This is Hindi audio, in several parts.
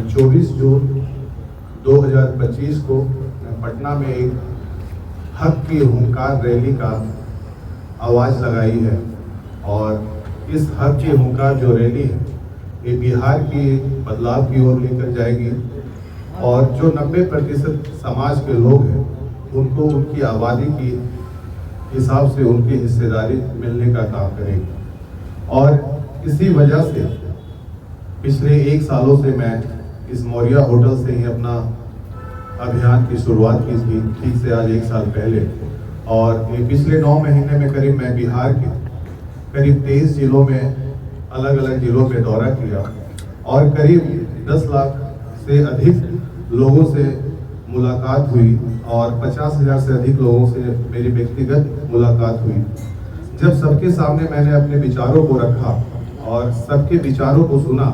24 जून 2025 को पटना में एक हक की हुंकार रैली का आवाज़ लगाई है। और इस हक की हुंकार जो रैली है ये बिहार की बदलाव की ओर लेकर जाएगी और जो 90% समाज के लोग हैं उनको उनकी आबादी की हिसाब से उनकी हिस्सेदारी मिलने का काम करेगी। और इसी वजह से पिछले 1 सालों से मैं इस मौर्या होटल से ही अपना अभियान की शुरुआत की थी, ठीक से आज 1 साल पहले। और ये पिछले 9 महीने में करीब मैं बिहार के करीब 23 जिलों में अलग अलग जिलों में दौरा किया और करीब 10 लाख से अधिक लोगों से मुलाकात हुई और 50,000 से अधिक लोगों से मेरी व्यक्तिगत मुलाकात हुई। जब सबके सामने मैंने अपने विचारों को रखा और सबके विचारों को सुना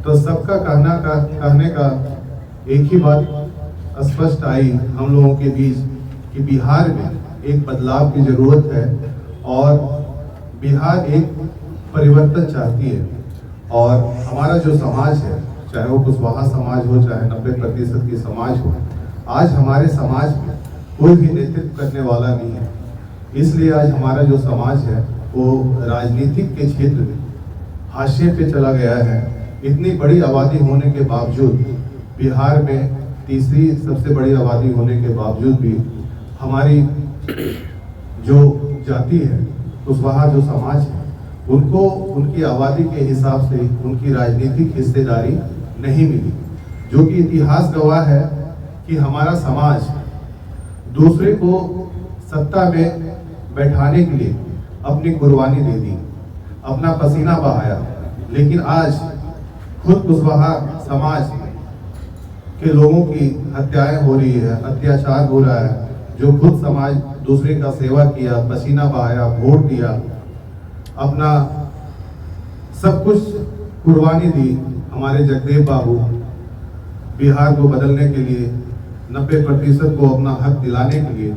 तो सबका कहने का एक ही बात स्पष्ट आई हम लोगों के बीच कि बिहार में एक बदलाव की ज़रूरत है और बिहार एक परिवर्तन चाहती है। और हमारा जो समाज है, चाहे वो कुशवाहा समाज हो चाहे 90% की समाज हो, आज हमारे समाज में कोई भी नेतृत्व करने वाला नहीं है। इसलिए आज हमारा जो समाज है वो राजनीतिक के क्षेत्र में हाशिए पे चला गया है। इतनी बड़ी आबादी होने के बावजूद बिहार में तीसरी सबसे बड़ी आबादी होने के बावजूद भी हमारी जो जाति है, कुशवाहा जो समाज है, उनको उनकी आबादी के हिसाब से उनकी राजनीतिक हिस्सेदारी नहीं मिली, जो कि इतिहास गवाह है कि हमारा समाज दूसरे को सत्ता में बैठाने के लिए अपनी कुर्बानी दे दी, अपना पसीना बहाया। लेकिन आज खुद कुशवाहा समाज के लोगों की हत्याएं हो रही है, अत्याचार हो रहा है। जो खुद समाज दूसरे का सेवा किया, पसीना बहाया, वोट दिया, अपना सब कुछ कुर्बानी दी, हमारे जगदेव बाबू बिहार को बदलने के लिए 90% को अपना हक दिलाने के लिए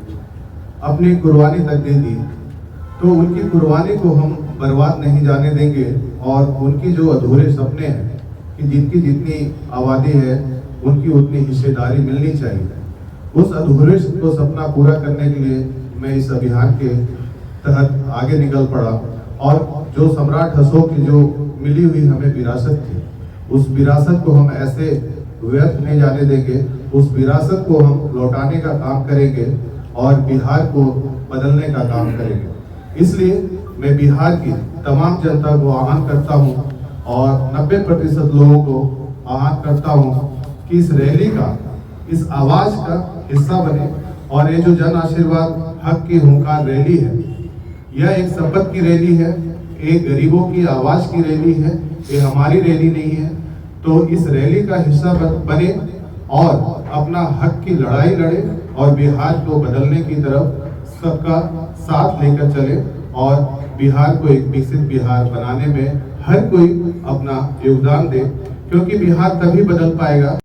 अपनी कुर्बानी तक दे दी। तो उनकी कुर्बानी को हम बर्बाद नहीं जाने देंगे और उनकी जो अधूरे सपने हैं कि जिनकी जितनी आबादी है उनकी उतनी हिस्सेदारी मिलनी चाहिए, उस अधूरे को सपना पूरा करने के लिए मैं इस अभियान के तहत आगे निकल पड़ा। और जो सम्राट अशोक की जो मिली हुई हमें विरासत थी, उस विरासत को हम ऐसे व्यर्थ नहीं जाने देंगे। उस विरासत को हम लौटाने का काम करेंगे और बिहार को बदलने का काम करेंगे। इसलिए मैं बिहार की तमाम जनता को आह्वान करता हूं और 90% लोगों को आह्वान करता हूं कि इस रैली का, इस आवाज का हिस्सा बने। और ये जो जन आशीर्वाद हक की हुंकार रैली है, यह एक शपथ की रैली है, एक गरीबों की आवाज की रैली है, ये हमारी रैली नहीं है। तो इस रैली का हिस्सा बने और अपना हक की लड़ाई लड़े और बिहार को बदलने की तरफ सबका साथ लेकर चले और बिहार को एक विकसित बिहार बनाने में हर कोई अपना योगदान दे, क्योंकि बिहार तभी बदल पाएगा